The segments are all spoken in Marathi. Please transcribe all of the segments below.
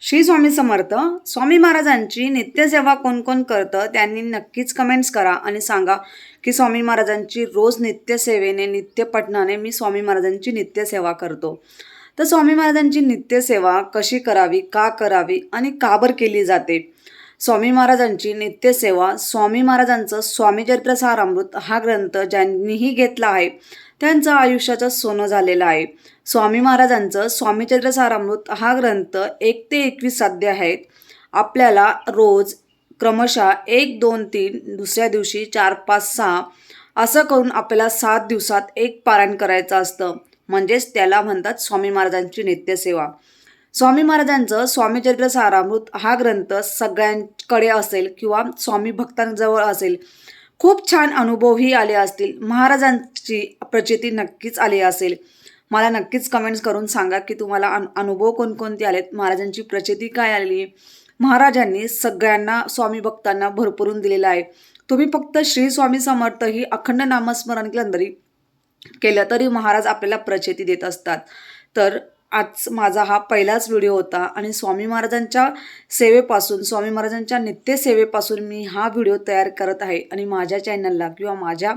श्री स्वामी समर्थ. स्वामी महाराजांची नित्यसेवा कोण कोण करतं त्यांनी नक्कीच कमेंट्स करा आणि सांगा की स्वामी महाराजांची रोज नित्यसेवेने नित्य पठणाने मी स्वामी महाराजांची नित्यसेवा करतो. तर स्वामी महाराजांची नित्यसेवा कशी करावी, का करावी आणि का बरं केली जाते? स्वामी महाराजांची नित्यसेवा, स्वामी महाराजांचं स्वामीचरित्र सारामृत हा ग्रंथ ज्यांनीही घेतला आहे त्यांचं आयुष्याचं सोनं झालेलं आहे. स्वामी महाराजांचं स्वामीचरित्र सारामृत हा ग्रंथ 1 ते 21 अध्याय आहेत. आपल्याला रोज क्रमशः 1, 2, 3, दुसऱ्या दिवशी 4, 5, 6 असं करून आपल्याला 7 दिवसात एक पारायण करायचं असतं. म्हणजेच त्याला म्हणतात स्वामी महाराजांची नित्यसेवा. स्वामी महाराजांचं स्वामीचरित्र सारामृत हा ग्रंथ सगळ्यांकडे असेल किंवा स्वामी भक्तांजवळ असेल. खूप छान अनुभवही आले असतील. महाराजांची प्रचिती नक्कीच आली असेल. मला नक्कीच कमेंट्स करून सांगा की तुम्हाला अनुभव कोणकोणते आलेत, महाराजांची प्रचिती काय आली. महाराजांनी सगळ्यांना स्वामी भक्तांना भरभरून दिलेला आहे. तुम्ही फक्त श्री स्वामी समर्थ ही अखंड नामस्मरण केलं तरी महाराज आपल्याला प्रचिती देत असतात. तर आज माझा हा पहिलाच व्हिडिओ होता आणि स्वामी महाराजांच्या सेवेपासून, स्वामी महाराजांच्या नित्यसेवेपासून मी हा व्हिडिओ तयार करत आहे. आणि माझ्या चॅनलला किंवा माझ्या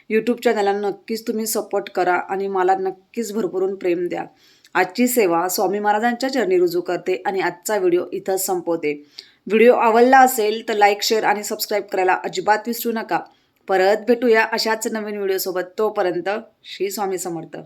यूट्यूब चॅनलला नक्कीच तुम्ही सपोर्ट करा आणि मला नक्कीच भरभरून प्रेम द्या. आजची सेवा स्वामी महाराजांच्या चरणी रुजू करते आणि आजचा व्हिडिओ इथंच संपवते. व्हिडिओ आवडला असेल तर लाईक, शेअर आणि सबस्क्राईब करायला अजिबात विसरू नका. परत भेटूया अशाच नवीन व्हिडिओसोबत. तोपर्यंत श्री स्वामी समर्थ.